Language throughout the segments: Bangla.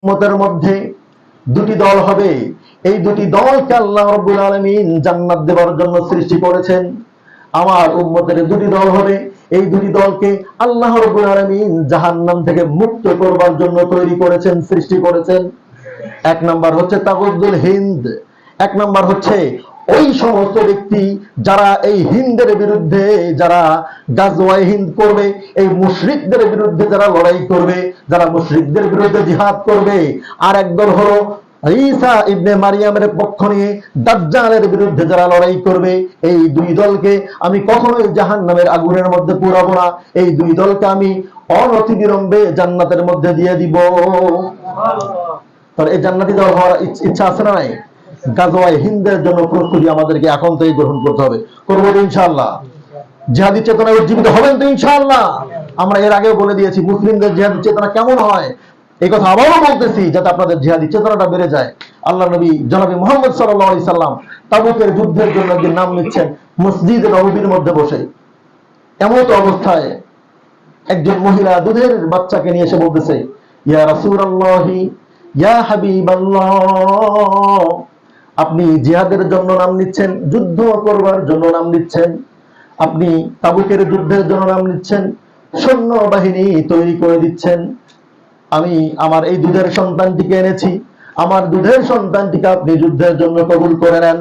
উম্মতের মধ্যে দুটি দল হবে। এই দুটি দলকে আল্লাহ রাব্বুল আলামিন জান্নাত দেওয়ার জন্য সৃষ্টি করেছেন। আমার উম্মতের দুটি দল হবে, এই দুটি দলকে আল্লাহ রাব্বুল আলামিন জাহান্নাম থেকে মুক্ত করবার জন্য তৈরি করেছেন, সৃষ্টি করেছেন। এক নাম্বার হচ্ছে তাগুদ্দুল হিন্দ, এক নাম্বার হচ্ছে ওই সমস্ত ব্যক্তি যারা এই হিন্দের বিরুদ্ধে, যারা গাজওয়ায়ে হিন্দ করবে, এই মুশরিকদের বিরুদ্ধে যারা লড়াই করবে, যারা মুশরিকদের বিরুদ্ধে জিহাদ করবে। আর একদল হলো ঈসা ইবনে মারিয়ামের পক্ষ নিয়ে দাজ্জালের বিরুদ্ধে যারা লড়াই করবে। এই দুই দলকে আমি কখনোই জাহান্নামের আগুনের মধ্যে পুরাবো না। এই দুই দলকে আমি অনতিবিলম্বে জান্নাতের মধ্যে দিয়ে দিব। তাহলে এই জান্নাতি দল হওয়ার ইচ্ছা আছে না নাই? গাজওয়ায়ে হিন্দের জন্য প্রস্তুতি আমাদেরকে এখন থেকেই গ্রহণ করতে হবে। করবো তো ইনশাআল্লাহ? জিহাদি চেতনায় উজ্জীবিত হবেন তো ইনশাআল্লাহ? আমরা এর আগেও বলে দিয়েছি মুসলিমদের জিহাদি চেতনা কেমন হয়, এই কথা আবারও বলতেছি যাতে আপনাদের জিহাদি চেতনাটা বেড়ে যায়। আল্লাহ নবী জনাবি মুহাম্মদ সাল্লাল্লাহু আলাইহি সাল্লাম তাবুকের যুদ্ধের জন্য একদিন নাম নিচ্ছেন মসজিদে নববীর মধ্যে বসে। এমত অবস্থায় একজন মহিলা দুধের বাচ্চাকে নিয়ে এসে বলতেছে, ইয়া রাসূলুল্লাহি ইয়া হাবিবাল্লাহ, আপনি জিহাদের জন্য নাম নিচ্ছেন, যুদ্ধ করবার জন্য নাম নিচ্ছেন, আপনি তাবুকের যুদ্ধের জন্য নাম নিচ্ছেন, সৈন্য বাহিনী তৈরি করে দিচ্ছেন। আমি আমার এই দুধের সন্তানটিকে এনেছি, আমার দুধের সন্তানটিকে আপনি যুদ্ধের জন্য কবুল করে নেন।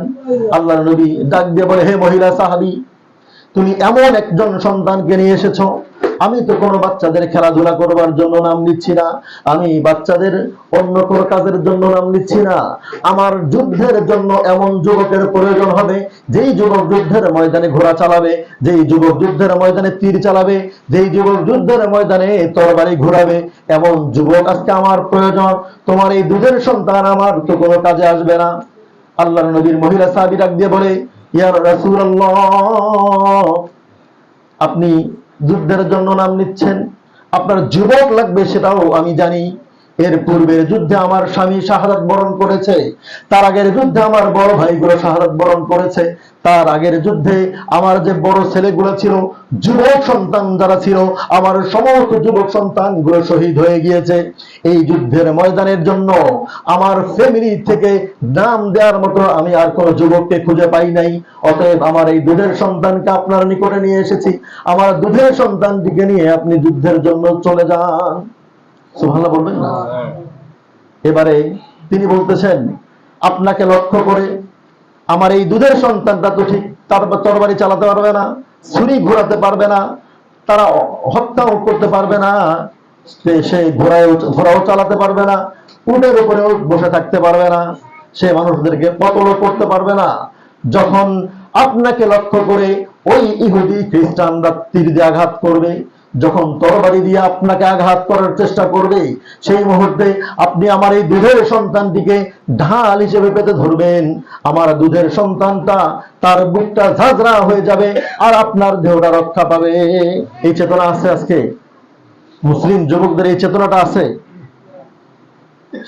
আল্লাহর নবী ডাক দিয়ে বলে, হে মহিলা সাহাবী, তুমি এমন একজন সন্তানকে নিয়ে এসেছো, আমি তো কোনো বাচ্চাদের খেলাধুলা করবার জন্য নাম নিচ্ছি না, আমি বাচ্চাদের অন্য কোনো কাজের জন্য নাম নিচ্ছি না। আমার যুদ্ধের জন্য এমন যুবকের প্রয়োজন হবে, যেই যুবক যুদ্ধের ময়দানে ঘোড়া চালাবে, যেই যুবক যুদ্ধের ময়দানে তীর চালাবে, যেই যুবক যুদ্ধের ময়দানে তরবারি ঘোরাবে, এমন যুবক আজকে আমার প্রয়োজন। তোমার এই দুধের সন্তান আমার তো কোনো কাজে আসবে না। আল্লাহর নবীর মহিলা সাহাবী ডাক দিয়ে বলে, ইয়া রাসূলুল্লাহ, আপনি যুদ্ধের জন্য নাম নিচ্ছেন, আপনার যুবক লাগবে সেটাও আমি জানি। এর পূর্বের যুদ্ধে আমার স্বামী শাহাদাত বরণ করেছে, তার আগের যুদ্ধে আমার বড় ভাইগুলো শাহাদাত বরণ করেছে, তার আগের যুদ্ধে আমার যে বড় ছেলেগুলো ছিল, যুবক সন্তান যারা ছিল, আমার সমস্ত যুবক সন্তানগুলো শহীদ হয়ে গিয়েছে। এই যুদ্ধের ময়দানের জন্য আমার ফ্যামিলি থেকে নাম দেওয়ার মতো আমি আর কোনো যুবককে খুঁজে পাই নাই। অতএব আমার এই দুধের সন্তানকে আপনার নিকটে নিয়ে এসেছি, আমার দুধের সন্তানটিকে নিয়ে আপনি যুদ্ধের জন্য চলে যান। সুবহানাল্লাহ বলবেন না? এবারে তিনি বলতেছেন, আপনাকে লক্ষ্য করে আমার এই দুধের সন্তানটা তো ঠিক তার তরবারি চালাতে পারবে না, ছুরি ঘোরাতে পারবে না, তারা হত্যাও করতে পারবে না, সে ঘোড়াও চালাতে পারবে না, উটের উপরেও বসে থাকতে পারবে না, সে মানুষদেরকে কতলও করতে পারবে না। যখন আপনাকে লক্ষ্য করে ওই ইহুদি খ্রিস্টানরা তীর দিয়ে আঘাত করবে, যখন তরবারি দিয়ে আপনাকে আঘাত করার চেষ্টা করবে, সেই মুহূর্তে আপনি আমার এই দুধের সন্তানটিকে ঢাল হিসেবে পেতে ধরবেন। আমার দুধের সন্তানটা, তার বুকটা ঝাঁঝরা হয়ে যাবে আর আপনার দেহটা রক্ষা পাবে। এই চেতনা আছে আজকে মুসলিম যুবকদের, এই চেতনাটা আছে।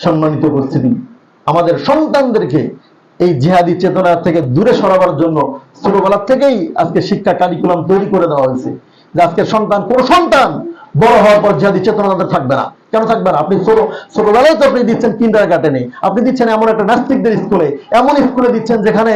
সম্মানিত উপস্থিতি, আমাদের সন্তানদেরকে এই জিহাদি চেতনা থেকে দূরে সরাবার জন্য ছোটবেলা থেকেই আজকে শিক্ষা কারিকুলাম তৈরি করে দেওয়া হয়েছে। যে আজকের সন্তান, কোন সন্তান বড় হওয়ার পর জিহাদি চেতনা তাদের থাকবে না। কেন থাকবে না? আপনি ছোটবেলায় তো আপনি দিচ্ছেন কিন্ডারগার্টেনে, আপনি দিচ্ছেন এমন একটা নাস্তিকদের স্কুলে, এমন স্কুলে দিচ্ছেন যেখানে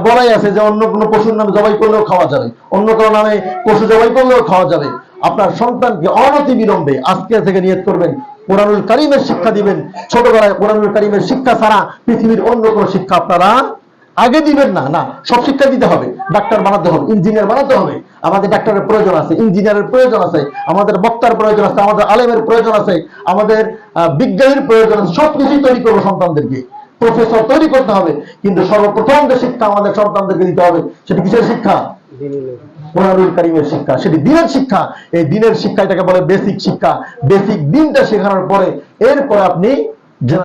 বলাই আছে যে অন্য কোনো পশুর নামে জবাই করলেও খাওয়া যাবে, অন্য কোনো নামে পশু জবাই করলেও খাওয়া যাবে। আপনার সন্তানকে অনতি বিলম্বে আজকে থেকে নিয়ত করবেন, কোরআনুল কারীমের শিক্ষা দিবেন। ছোটবেলায় কোরআনুল কারীমের শিক্ষা ছাড়া পৃথিবীর অন্য কোনো শিক্ষা আপনারা আগে দিবেন না। না, সব শিক্ষা দিতে হবে। ডাক্তার বানাতে হবে, ইঞ্জিনিয়ার বানাতে হবে, আমাদের ডাক্তারের প্রয়োজন আছে, ইঞ্জিনিয়ারের প্রয়োজন আছে, আমাদের বক্তার প্রয়োজন আছে, আমাদের আলেমের প্রয়োজন আছে, আমাদের বিজ্ঞানীর প্রয়োজন আছে। সবকিছুই তৈরি করবো সন্তানদেরকে, প্রফেসর তৈরি করতে হবে। কিন্তু সর্বপ্রথম যে শিক্ষা আমাদের সন্তানদেরকে দিতে হবে, সেটা কিসের শিক্ষা? কোরআনুল কারীমের শিক্ষা, সেটি দ্বীনের শিক্ষা। এই দ্বীনের শিক্ষা, এটাকে বলে বেসিক শিক্ষা। বেসিক দ্বীনটা শেখানোর পরে এরপরে আপনি